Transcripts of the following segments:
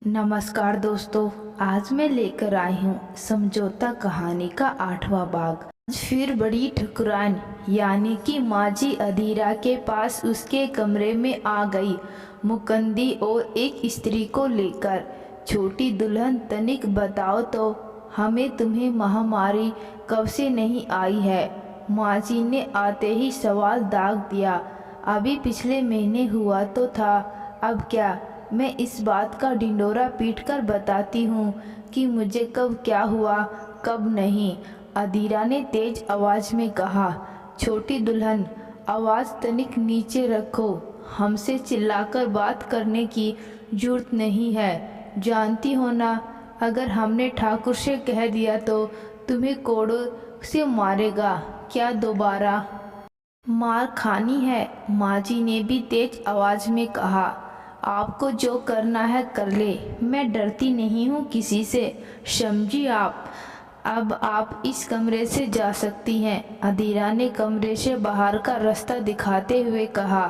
नमस्कार दोस्तों। आज मैं लेकर आई हूँ समझौता कहानी का 8वां भाग। आज फिर बड़ी ठकुराइन यानी कि माँ जी अधीरा के पास उसके कमरे में आ गई, मुकंदी और एक स्त्री को लेकर। छोटी दुल्हन, तनिक बताओ तो हमें तुम्हें महामारी कब से नहीं आई है? माँ जी ने आते ही सवाल दाग दिया। अभी पिछले महीने हुआ तो था, अब क्या? मैं इस बात का ढिंढोरा पीट कर बताती हूँ कि मुझे कब क्या हुआ कब नहीं, अधीरा ने तेज आवाज़ में कहा। छोटी दुल्हन, आवाज़ तनिक नीचे रखो, हमसे चिल्लाकर बात करने की जरूरत नहीं है। जानती हो ना, अगर हमने ठाकुर से कह दिया तो तुम्हें कोड़ों से मारेगा। क्या दोबारा मार खानी है? माँ जी ने भी तेज आवाज़ में कहा। आपको जो करना है कर ले, मैं डरती नहीं हूँ किसी से, समझी आप? अब आप इस कमरे से जा सकती हैं, अधीरा ने कमरे से बाहर का रास्ता दिखाते हुए कहा।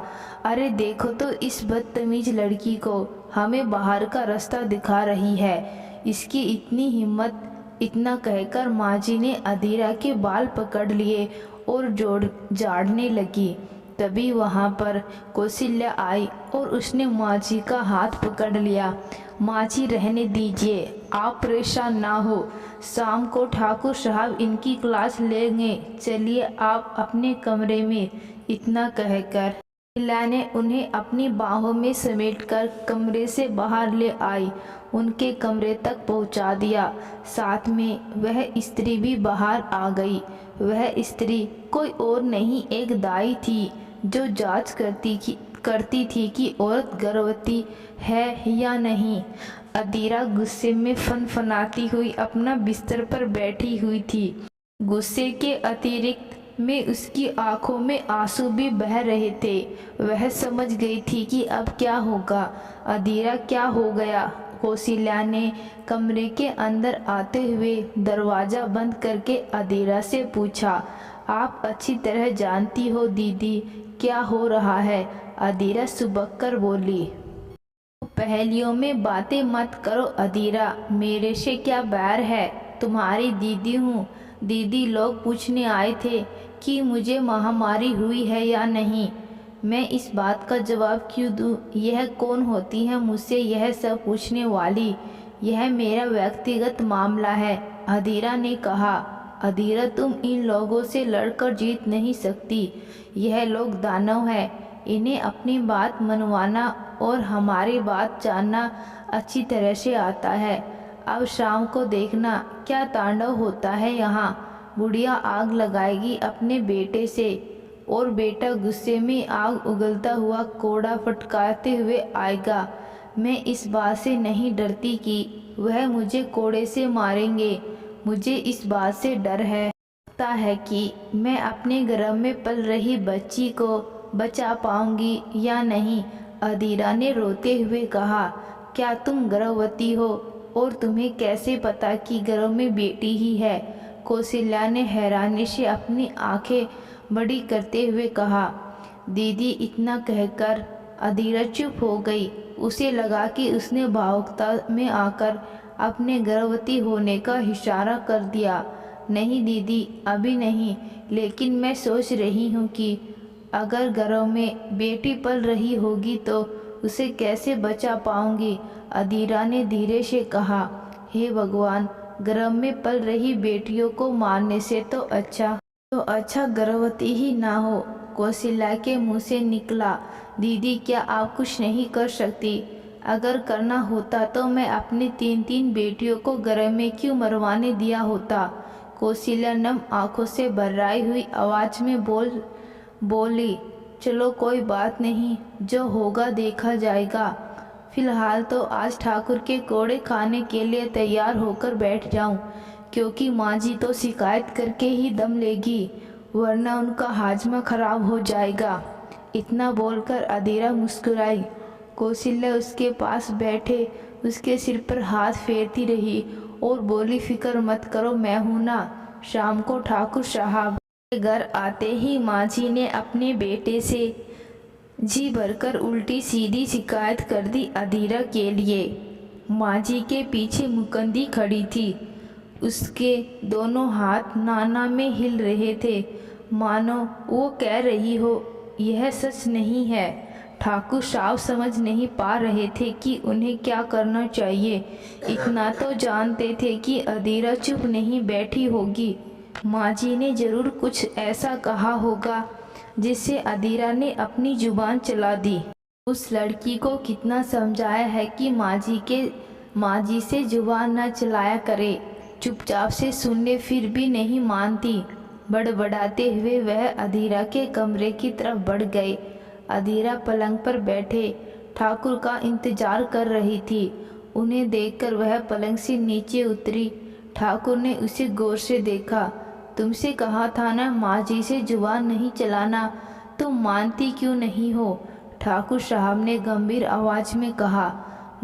अरे देखो तो इस बदतमीज लड़की को, हमें बाहर का रास्ता दिखा रही है, इसकी इतनी हिम्मत! इतना कहकर माँ जी ने अधीरा के बाल पकड़ लिए और जोड़ झाड़ने लगी। तभी वहाँ पर कौशल्या आई और उसने माँ जी का हाथ पकड़ लिया। माँ जी, रहने दीजिए, आप परेशान ना हो, शाम को ठाकुर साहब इनकी क्लास लेंगे, चलिए आप अपने कमरे में। इतना कहकर कौशल्या ने उन्हें अपनी बाहों में समेटकर कमरे से बाहर ले आई, उनके कमरे तक पहुंचा दिया। साथ में वह स्त्री भी बाहर आ गई। वह स्त्री कोई और नहीं, एक दाई थी जो जांच करती थी कि औरत गर्भवती है या नहीं। अधीरा गुस्से में फनफनाती हुई अपना बिस्तर पर बैठी हुई थी। गुस्से के अतिरिक्त में उसकी आंखों में आंसू भी बह रहे थे। वह समझ गई थी कि अब क्या होगा। अधीरा, क्या हो गया? कौशल्या ने कमरे के अंदर आते हुए दरवाज़ा बंद करके अधीरा से पूछा। आप अच्छी तरह जानती हो दीदी क्या हो रहा है, अधीरा सुबक कर बोली। पहेलियों में बातें मत करो अधीरा, मेरे से क्या बैर है? तुम्हारी दीदी हूँ। दीदी, लोग पूछने आए थे कि मुझे महामारी हुई है या नहीं। मैं इस बात का जवाब क्यों दूँ? यह कौन होती है मुझसे यह सब पूछने वाली? यह मेरा व्यक्तिगत मामला है, अधीरा ने कहा। अधीरा, तुम इन लोगों से लड़कर जीत नहीं सकती। यह लोग दानव हैं, इन्हें अपनी बात मनवाना और हमारी बात जानना अच्छी तरह से आता है। अब शाम को देखना क्या तांडव होता है यहाँ। बुढ़िया आग लगाएगी अपने बेटे से और बेटा गुस्से में आग उगलता हुआ कोड़ा फटकारते हुए आएगा। मैं इस बात से नहीं डरती कि वह मुझे कोड़े से मारेंगे, मुझे इस बात से डर है लगता है कि मैं अपने गर्भ में पल रही बच्ची को बचा पाऊंगी या नहीं, अधीरा ने रोते हुए कहा। क्या तुम गर्भवती हो और तुम्हें कैसे पता कि गर्भ में बेटी ही है? कौशल्या ने हैरानी से अपनी आंखें बड़ी करते हुए कहा। दीदी, इतना कहकर अधीरा चुप हो गई। उसे लगा कि उसने भावुकता में आकर अपने गर्भवती होने का इशारा कर दिया। नहीं दीदी, अभी नहीं, लेकिन मैं सोच रही हूँ कि अगर गर्भ में बेटी पल रही होगी तो उसे कैसे बचा पाऊंगी, अधीरा ने धीरे से कहा। हे भगवान, गर्भ में पल रही बेटियों को मारने से तो अच्छा गर्भवती ही ना हो, कौशल्या के मुंह से निकला। दीदी, क्या आप कुछ नहीं कर सकती? अगर करना होता तो मैं अपनी 3 बेटियों को गर्भ में क्यों मरवाने दिया होता? कौशल्या नम आंखों से भर्राई हुई आवाज़ में बोली। चलो कोई बात नहीं, जो होगा देखा जाएगा। फिलहाल तो आज ठाकुर के कोड़े खाने के लिए तैयार होकर बैठ जाऊं, क्योंकि माँ जी तो शिकायत करके ही दम लेगी, वरना उनका हाजमा खराब हो जाएगा। इतना बोलकर अधीरा मुस्कुराई। कौशल्या उसके पास बैठे उसके सिर पर हाथ फेरती रही और बोली, फिक्र मत करो, मैं हूं ना। शाम को ठाकुर साहब के घर आते ही माँ जी ने अपने बेटे से जी भरकर उल्टी सीधी शिकायत कर दी अधीरा के लिए। माँ जी के पीछे मुकंदी खड़ी थी। उसके दोनों हाथ नाना में हिल रहे थे, मानो वो कह रही हो यह सच नहीं है। ठाकुर साहब समझ नहीं पा रहे थे कि उन्हें क्या करना चाहिए। इतना तो जानते थे कि अदीरा चुप नहीं बैठी होगी। माँ जी ने ज़रूर कुछ ऐसा कहा होगा जिससे अदीरा ने अपनी जुबान चला दी। उस लड़की को कितना समझाया है कि माँ जी से जुबान न चलाया करे। चुपचाप से सुन ले फिर भी नहीं मानती। बड़बड़ाते हुए वह अदीरा के कमरे की तरफ बढ़ गए। अदीरा पलंग पर बैठे ठाकुर का इंतजार कर रही थी। उन्हें देखकर वह पलंग से नीचे उतरी। ठाकुर ने उसे गौर से देखा। तुमसे कहा था ना माँ जी से जुबान नहीं चलाना, तुम मानती क्यों नहीं हो? ठाकुर साहब ने गंभीर आवाज में कहा।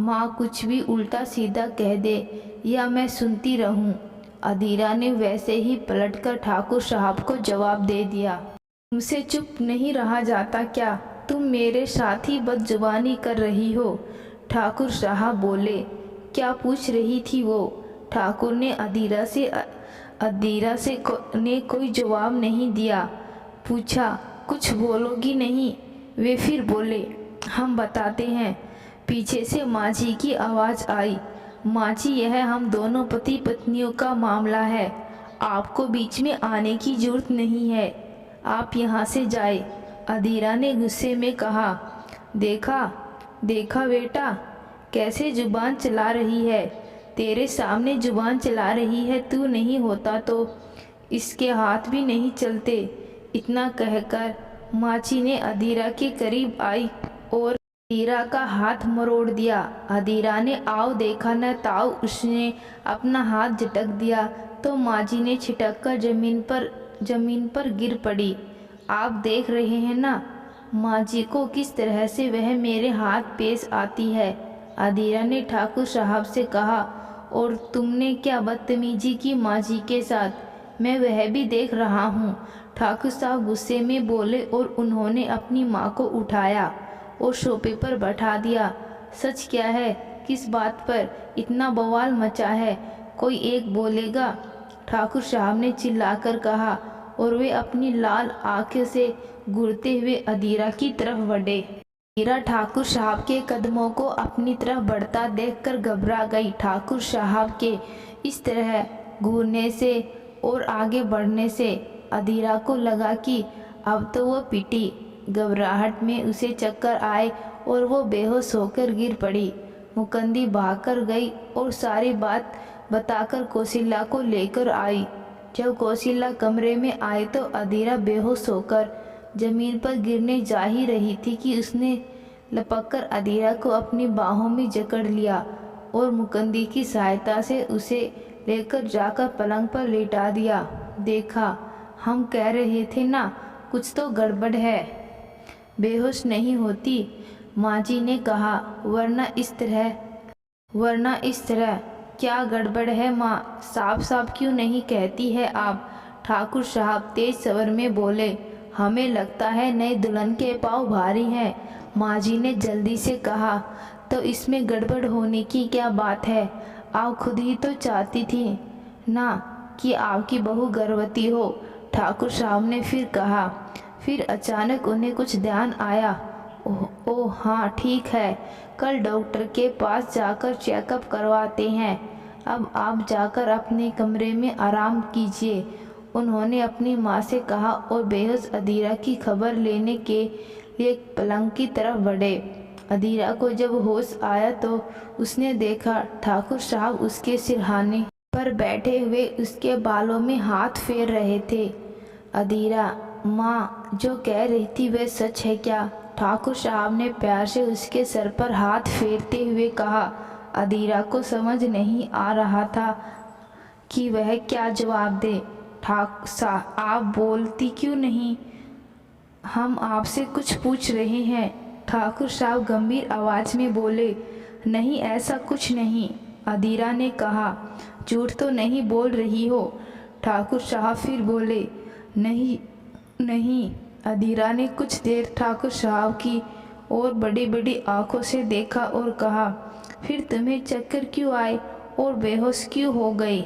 माँ कुछ भी उल्टा सीधा कह दे या मैं सुनती रहूं। अदीरा ने वैसे ही पलटकर ठाकुर साहब को जवाब दे दिया। तुमसे चुप नहीं रहा जाता क्या? तुम मेरे साथ ही बदजुबानी कर रही हो। ठाकुर साहब बोले। क्या पूछ रही थी वो? ठाकुर ने ने कोई जवाब नहीं दिया। पूछा, कुछ बोलोगी नहीं? वे फिर बोले, हम बताते हैं। पीछे से माँ जी की आवाज़ आई। माँ जी, यह हम दोनों पति पत्नियों का मामला है, आपको बीच में आने की जरूरत नहीं है, आप यहाँ से जाए। अदीरा ने गुस्से में कहा। देखा देखा बेटा, कैसे जुबान चला रही है। तेरे सामने जुबान चला रही है, तू नहीं होता तो इसके हाथ भी नहीं चलते। इतना कहकर माची ने अदीरा के करीब आई और अदीरा का हाथ मरोड़ दिया। अदीरा ने आओ देखा न ताऊ उसने अपना हाथ झटक दिया तो माजी ने छिटक कर जमीन पर गिर पड़ी। आप देख रहे हैं ना माजी को किस तरह से वह मेरे हाथ पेश आती है। अदीरा ने ठाकुर साहब से कहा। और तुमने क्या बदतमीजी की माजी के साथ? मैं वह भी देख रहा हूँ। ठाकुर साहब गुस्से में बोले और उन्होंने अपनी माँ को उठाया और सोफे पर बैठा दिया। सच क्या है? किस बात पर इतना बवाल मचा है? कोई एक बोलेगा, ठाकुर साहब ने चिल्लाकर कहा और वे अपनी लाल आंखें से घूरते हुए अदीरा की तरफ बढ़े। अदीरा ठाकुर साहब के कदमों को अपनी तरफ बढ़ता देखकर घबरा गई। ठाकुर साहब के इस तरह घूरने से और आगे बढ़ने से अदीरा को लगा कि अब तो वो पिटी। घबराहट में उसे चक्कर आए और वो बेहोश होकर गिर पड़ी। मुकंदी भागकर गई और सारी बात बताकर कौशिला को लेकर आई। जब कौशिला कमरे में आई तो अदीरा बेहोश होकर जमीन पर गिरने जा ही रही थी कि उसने लपककर अदीरा को अपनी बाहों में जकड़ लिया और मुकंदी की सहायता से उसे लेकर जाकर पलंग पर लेटा दिया। देखा, हम कह रहे थे ना कुछ तो गड़बड़ है। बेहोश नहीं होती, माँ जी ने कहा, वरना इस तरह क्या गड़बड़ है माँ? साफ साफ क्यों नहीं कहती है आप? ठाकुर साहब तेज स्वर में बोले। हमें लगता है नई दुल्हन के पाँव भारी हैं। माँ जी ने जल्दी से कहा। तो इसमें गड़बड़ होने की क्या बात है? आप खुद ही तो चाहती थी ना कि आपकी बहू गर्भवती हो। ठाकुर साहब ने फिर कहा। फिर अचानक उन्हें कुछ ध्यान आया। ओह हाँ ठीक है, कल डॉक्टर के पास जाकर चेकअप करवाते हैं। अब आप जाकर अपने कमरे में आराम कीजिए, उन्होंने अपनी माँ से कहा और बेहोश अदीरा की खबर लेने के लिए पलंग की तरफ बढ़े। अदीरा को जब होश आया तो उसने देखा ठाकुर साहब उसके सिरहाने पर बैठे हुए उसके बालों में हाथ फेर रहे थे। अदीरा, माँ जो कह रही थी वह सच है क्या? ठाकुर साहब ने प्यार से उसके सर पर हाथ फेरते हुए कहा। अदीरा को समझ नहीं आ रहा था कि वह क्या जवाब दे। ठाकुर साहब, आप बोलती क्यों नहीं? हम आपसे कुछ पूछ रहे हैं। ठाकुर साहब गंभीर आवाज में बोले। नहीं, ऐसा कुछ नहीं, अदीरा ने कहा। झूठ तो नहीं बोल रही हो? ठाकुर साहब फिर बोले। नहीं नहीं। अदीरा ने कुछ देर ठाकुर साहब की और बड़ी बड़ी आंखों से देखा और कहा, फिर तुम्हें चक्कर क्यों आए और बेहोश क्यों हो गई?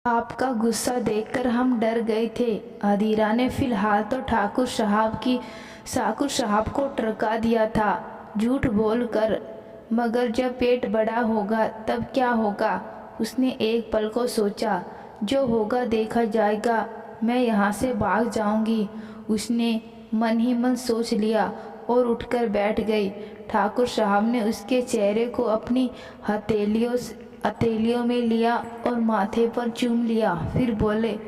आपका गुस्सा देखकर हम डर गए थे। अदीरा ने फिलहाल तो ठाकुर साहब को टरका दिया था झूठ बोलकर, मगर जब पेट बड़ा होगा तब क्या होगा? उसने एक पल को सोचा। जो होगा देखा जाएगा, मैं यहाँ से भाग जाऊंगी, उसने मन ही मन सोच लिया और उठकर बैठ गई। ठाकुर साहब ने उसके चेहरे को अपनी हथेलियों में लिया और माथे पर चूम लिया। फिर बोले,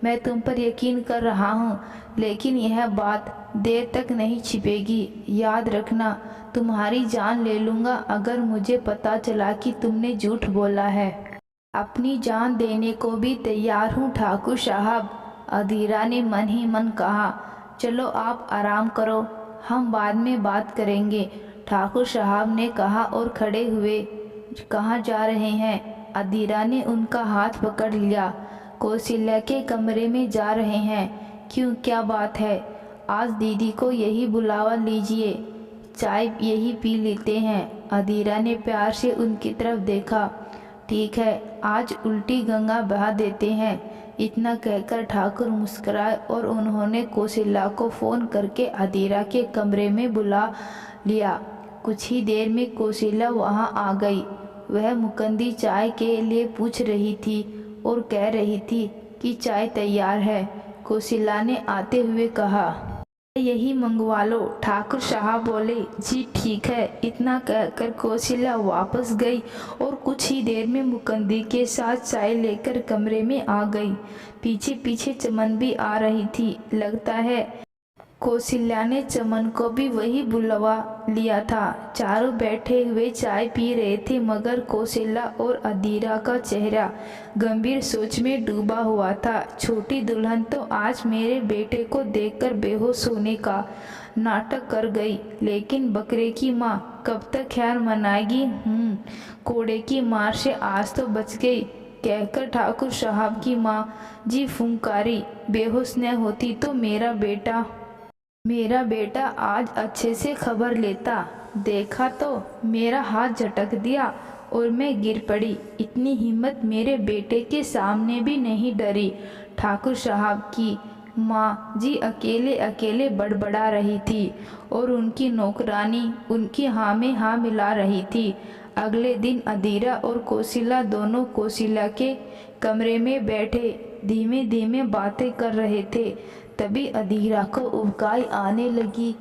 मैं तुम पर यकीन कर रहा हूँ, लेकिन यह बात देर तक नहीं छिपेगी। याद रखना, तुम्हारी जान ले लूँगा अगर मुझे पता चला कि तुमने झूठ बोला है। अपनी जान देने को भी तैयार हूँ ठाकुर साहब, अदीरा ने मन ही मन कहा। चलो आप आराम करो, हम बाद में बात करेंगे, ठाकुर साहब ने कहा और खड़े हुए। कहाँ जा रहे हैं? अदीरा ने उनका हाथ पकड़ लिया। कौशल्या के कमरे में जा रहे हैं। क्यों, क्या बात है? आज दीदी को यही बुलावा लीजिए, चाय यही पी लेते हैं। अदीरा ने प्यार से उनकी तरफ देखा। ठीक है, आज उल्टी गंगा बहा देते हैं। इतना कहकर ठाकुर मुस्कुराए और उन्होंने कौशल्या को फ़ोन करके अदीरा के कमरे में बुला लिया। कुछ ही देर में कौशल्या वहां आ गई। वह मुकंदी चाय के लिए पूछ रही थी और कह रही थी कि चाय तैयार है। कौशल्या ने आते हुए कहा, यही मंगवा लो। ठाकुर साहब बोले, जी ठीक है। इतना कहकर कौशल्या वापस गई और कुछ ही देर में मुकंदी के साथ चाय लेकर कमरे में आ गई। पीछे पीछे चमन भी आ रही थी। लगता है कौशल्या ने चमन को भी वही बुलवा लिया था। चारों बैठे हुए चाय पी रहे थे, मगर कौशल्या और अदीरा का चेहरा गंभीर सोच में डूबा हुआ था। छोटी दुल्हन तो आज मेरे बेटे को देखकर बेहोश होने का नाटक कर गई, लेकिन बकरे की माँ कब तक खैर मनाएगी? कोड़े की मार से आज तो बच गई, कहकर ठाकुर साहब की माँ जी फुंकारी। बेहोश न होती तो मेरा बेटा आज अच्छे से खबर लेता। देखा तो मेरा हाथ झटक दिया और मैं गिर पड़ी। इतनी हिम्मत मेरे बेटे के सामने भी नहीं डरी। ठाकुर साहब की माँ जी अकेले अकेले बड़बड़ा रही थी और उनकी नौकरानी उनकी हाँ में हाँ मिला रही थी। अगले दिन अदीरा और कौशल्या दोनों कौशल्या के कमरे में बैठे धीमे धीमे बातें कर रहे थे। तभी अदीरा को उबकाई आने लगी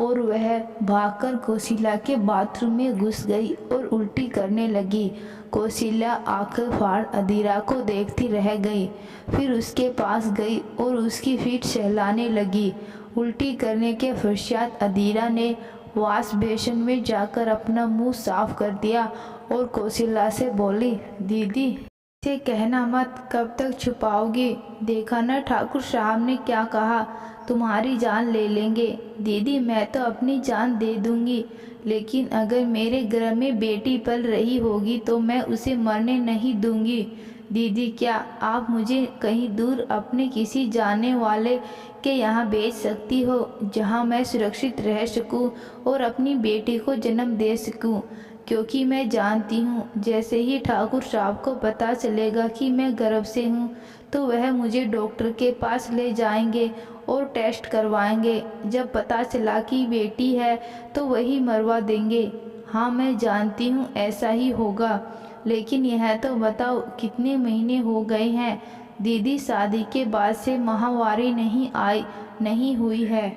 और वह भागकर कौशल्या के बाथरूम में घुस गई और उल्टी करने लगी। कौशल्या आंखें फाड़ अदीरा को देखती रह गई, फिर उसके पास गई और उसकी पीठ सहलाने लगी। उल्टी करने के पश्चात अदीरा ने वॉश बेसिन में जाकर अपना मुंह साफ कर दिया और कौशल्या से बोली, दीदी से कहना मत, कब तक छुपाओगी? देखा ना ठाकुर साहब ने क्या कहा, तुम्हारी जान ले लेंगे। दीदी मैं तो अपनी जान दे दूंगी, लेकिन अगर मेरे घर में बेटी पल रही होगी तो मैं उसे मरने नहीं दूंगी। दीदी क्या आप मुझे कहीं दूर अपने किसी जाने वाले के यहाँ भेज सकती हो, जहाँ मैं सुरक्षित रह सकूँ और अपनी बेटी को जन्म दे सकूँ? क्योंकि मैं जानती हूँ जैसे ही ठाकुर साहब को पता चलेगा कि मैं गर्भ से हूँ तो वह मुझे डॉक्टर के पास ले जाएंगे और टेस्ट करवाएंगे। जब पता चला कि बेटी है तो वही मरवा देंगे। हाँ मैं जानती हूँ ऐसा ही होगा, लेकिन यह तो बताओ कितने महीने हो गए हैं दीदी शादी के बाद से माहवारी नहीं हुई है।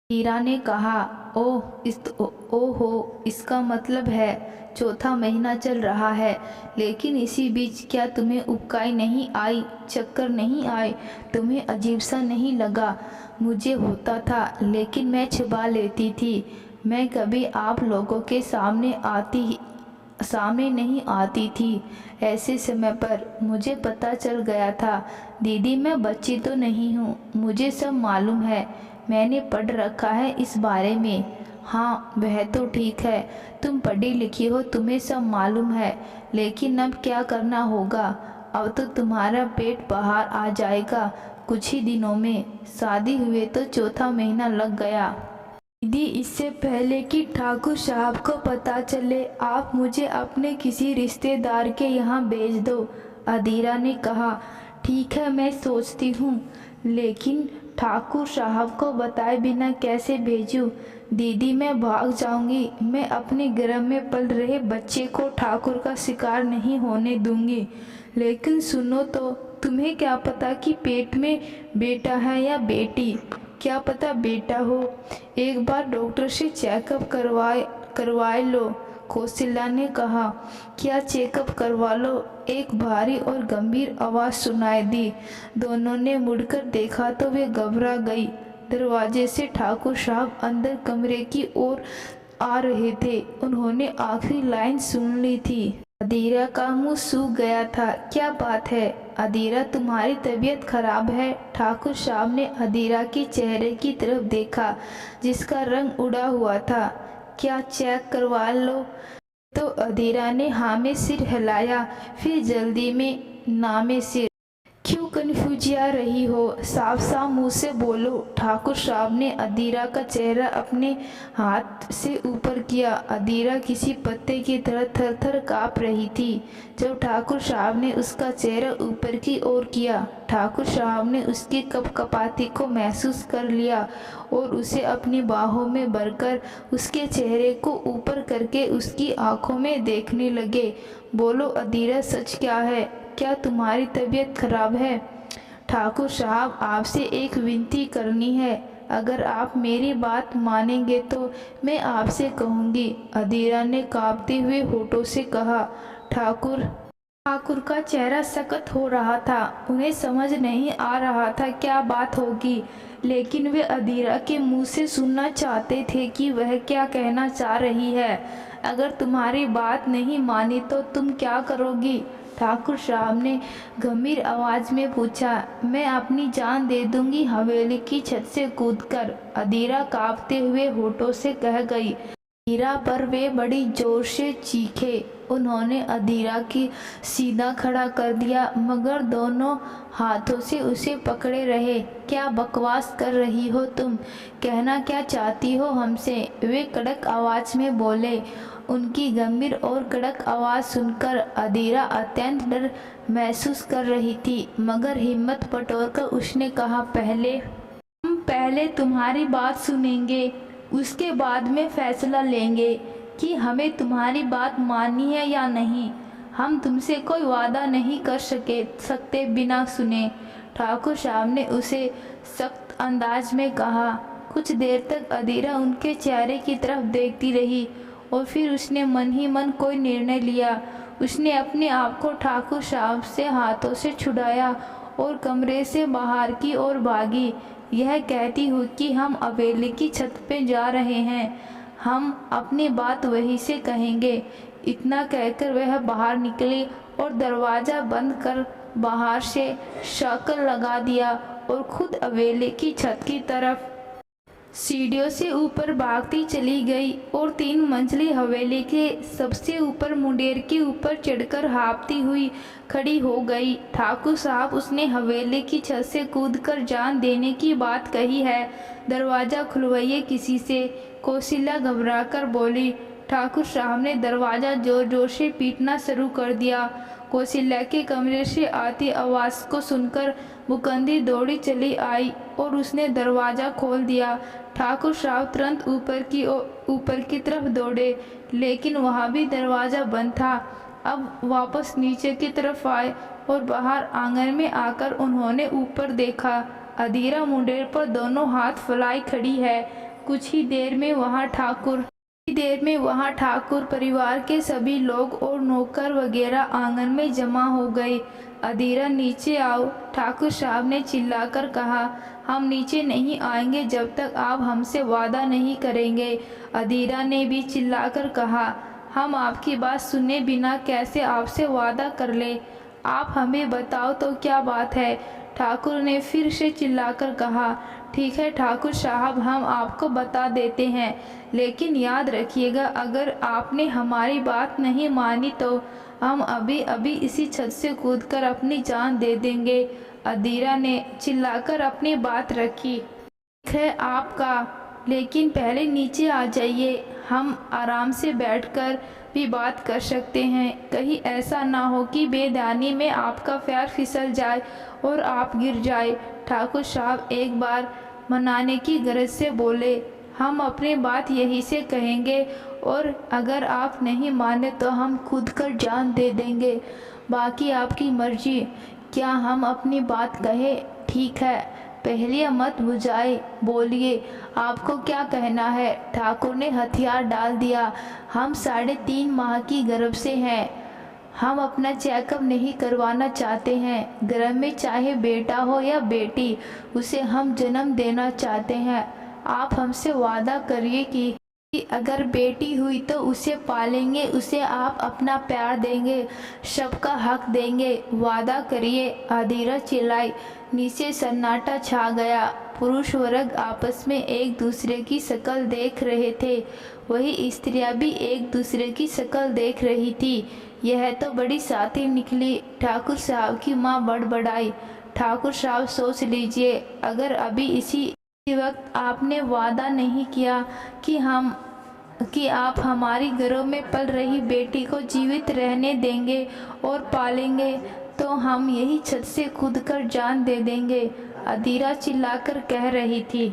हीरा ने कहा, ओहो इसका मतलब है चौथा महीना चल रहा है। लेकिन इसी बीच क्या तुम्हें उबकाई नहीं आई, चक्कर नहीं आए? तुम्हें अजीब सा नहीं लगा? मुझे होता था लेकिन मैं छुपा लेती थी। मैं कभी आप लोगों के सामने नहीं आती थी। ऐसे समय पर मुझे पता चल गया था। दीदी मैं बच्ची तो नहीं हूँ, मुझे सब मालूम है, मैंने पढ़ रखा है इस बारे में। हाँ वह तो ठीक है, तुम पढ़ी लिखी हो, तुम्हें सब मालूम है, लेकिन अब क्या करना होगा? अब तो तुम्हारा पेट बाहर आ जाएगा कुछ ही दिनों में। शादी हुए तो चौथा महीना लग गया। दीदी, इससे पहले कि ठाकुर साहब को पता चले, आप मुझे अपने किसी रिश्तेदार के यहाँ भेज दो। अदीरा ने कहा। ठीक है, मैं सोचती हूँ, लेकिन ठाकुर साहब को बताए बिना कैसे भेजूँ? दीदी, मैं भाग जाऊंगी। मैं अपने गर्भ में पल रहे बच्चे को ठाकुर का शिकार नहीं होने दूंगी। लेकिन सुनो तो, तुम्हें क्या पता कि पेट में बेटा है या बेटी? क्या पता बेटा हो। एक बार डॉक्टर से चेकअप करवाए लो, कौशल्या ने कहा। क्या चेकअप करवा लो? एक भारी और गंभीर आवाज़ सुनाई दी। दोनों ने मुड़कर देखा तो वे घबरा गई। दरवाजे से ठाकुर साहब अंदर कमरे की ओर आ रहे थे। उन्होंने आखिरी लाइन सुन ली थी। अदीरा का मुंह सूख गया था। क्या बात है अदीरा, तुम्हारी तबीयत खराब है? ठाकुर साहब ने अदीरा के चेहरे की तरफ देखा, जिसका रंग उड़ा हुआ था। क्या चेक करवा लो? तो अदीरा ने हाँ में सिर हिलाया, फिर जल्दी में ना में सिर। क्यों कन्फ्यूजिया रही हो? साफ साफ मुंह से बोलो। ठाकुर साहब ने अदीरा का चेहरा अपने हाथ से ऊपर किया। अदीरा किसी पत्ते की तरह थर थर काँप रही थी। जब ठाकुर साहब ने उसका चेहरा ऊपर की ओर किया, ठाकुर साहब ने उसकी कपकपाती को महसूस कर लिया और उसे अपनी बाहों में भरकर उसके चेहरे को ऊपर करके उसकी आंखों में देखने लगे। बोलो अदीरा, सच क्या है? क्या तुम्हारी तबीयत खराब है? ठाकुर साहब, आपसे एक विनती करनी है। अगर आप मेरी बात मानेंगे तो मैं आपसे कहूँगी। अदीरा ने कांपते हुए होठों से कहा। ठाकुर का चेहरा सख्त हो रहा था। उन्हें समझ नहीं आ रहा था क्या बात होगी, लेकिन वे अदीरा के मुंह से सुनना चाहते थे कि वह क्या कहना चाह रही है। अगर तुम्हारी बात नहीं मानी तो तुम क्या करोगी? ठाकुर साहब ने गंभीर आवाज में पूछा। मैं अपनी जान दे दूंगी, हवेली की छत से कूदकर, अदीरा कांपते हुए होठों से कह गई। अदीरा पर वे बड़ी जोर से चीखे। उन्होंने अदीरा की सीधा खड़ा कर दिया, मगर दोनों हाथों से उसे पकड़े रहे। क्या बकवास कर रही हो तुम? कहना क्या चाहती हो हमसे? वे कड़क आवाज में बोले। उनकी गंभीर और कड़क आवाज़ सुनकर अदीरा अत्यंत डर महसूस कर रही थी, मगर हिम्मत बटोरकर उसने कहा, हम पहले तुम्हारी बात सुनेंगे, उसके बाद में फैसला लेंगे कि हमें तुम्हारी बात माननी है या नहीं। हम तुमसे कोई वादा नहीं कर सकते बिना सुने। ठाकुर साहब ने उसे सख्त अंदाज में कहा। कुछ देर तक अदीरा उनके चेहरे की तरफ देखती रही और फिर उसने मन ही मन कोई निर्णय लिया। उसने अपने आप को ठाकुर साहब से हाथों से छुड़ाया और कमरे से बाहर की ओर भागी, यह कहती हुई कि हम हवेली की छत पे जा रहे हैं, हम अपनी बात वहीं से कहेंगे। इतना कहकर वह बाहर निकली और दरवाज़ा बंद कर बाहर से शक्ल लगा दिया और खुद हवेली की छत की तरफ सीढ़ियों से ऊपर भागती चली गई और 3 मंजिली हवेली के सबसे ऊपर मुंडेर के ऊपर चढ़कर हाँफती हुई खड़ी हो गई। ठाकुर साहब, उसने हवेली की छत से कूदकर जान देने की बात कही है, दरवाज़ा खुलवाइए किसी से। कौशल्या घबराकर बोली। ठाकुर साहब ने दरवाज़ा जोर जोर से पीटना शुरू कर दिया। कौशल्या के कमरे से आती आवाज़ को सुनकर मुकंदी दौड़ी चली आई और उसने दरवाज़ा खोल दिया। ठाकुर साहब तुरंत ऊपर की तरफ दौड़े, लेकिन वहाँ भी दरवाज़ा बंद था। अब वापस नीचे की तरफ आए और बाहर आंगन में आकर उन्होंने ऊपर देखा। अदीरा मुंडेर पर दोनों हाथ फैलाई खड़ी है। कुछ ही देर में वहाँ ठाकुर परिवार के सभी लोग और नौकर वगैरह आंगन में जमा हो गए। अदीरा, नीचे आओ, ठाकुर साहब ने चिल्लाकर कहा। हम नीचे नहीं आएंगे जब तक आप हमसे वादा नहीं करेंगे, अदीरा ने भी चिल्लाकर कहा। हम आपकी बात सुने बिना कैसे आपसे वादा कर ले? आप हमें बताओ तो क्या बात है? ठाकुर ने फिर से चिल्लाकर कहा। ठीक है ठाकुर साहब, हम आपको बता देते हैं, लेकिन याद रखिएगा, अगर आपने हमारी बात नहीं मानी तो हम अभी अभी इसी छत से कूदकर अपनी जान दे देंगे। अदीरा ने चिल्लाकर अपनी बात रखी। ठीक है, आपका लेकिन पहले नीचे आ जाइए, हम आराम से बैठकर भी बात कर सकते हैं। कहीं ऐसा ना हो कि बेध्यानी में आपका पैर फिसल जाए और आप गिर जाए। ठाकुर साहब एक बार मनाने की गरज से बोले, हम अपनी बात यहीं से कहेंगे और अगर आप नहीं माने तो हम खुद कर जान दे देंगे, बाकी आपकी मर्जी। क्या हम अपनी बात कहें? ठीक है, पहले मत बुझाए, बोलिए, आपको क्या कहना है? ठाकुर ने हथियार डाल दिया। हम 3.5 माह की गर्भ से हैं। हम अपना चेकअप नहीं करवाना चाहते हैं। गर्भ में चाहे बेटा हो या बेटी, उसे हम जन्म देना चाहते हैं। आप हमसे वादा करिए कि अगर बेटी हुई तो उसे पालेंगे, उसे आप अपना प्यार देंगे, सबका हक देंगे। वादा करिए। अधीरा चिल्लाई। नीचे सन्नाटा छा गया। पुरुष वर्ग आपस में एक दूसरे की शक्ल देख रहे थे। वही स्त्रियां भी एक दूसरे की शक्ल देख रही थी। यह तो बड़ी साथी निकली, ठाकुर साहब की माँ बड़बड़ाई। ठाकुर साहब सोच लीजिए, अगर अभी इसी वक्त आपने वादा नहीं किया कि आप हमारी घरों में पल रही बेटी को जीवित रहने देंगे और पालेंगे, तो हम यही छत से कूद कर जान दे देंगे, अधीरा चिल्लाकर कह रही थी।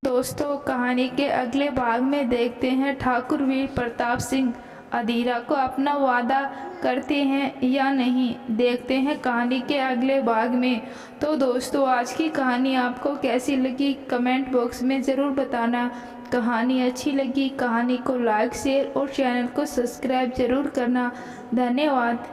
दोस्तों, कहानी के अगले भाग में देखते हैं ठाकुर वीर प्रताप सिंह अधीरा को अपना वादा करते हैं या नहीं। देखते हैं कहानी के अगले भाग में। तो दोस्तों, आज की कहानी आपको कैसी लगी कमेंट बॉक्स में ज़रूर बताना। कहानी अच्छी लगी, कहानी को लाइक शेयर और चैनल को सब्सक्राइब ज़रूर करना। धन्यवाद।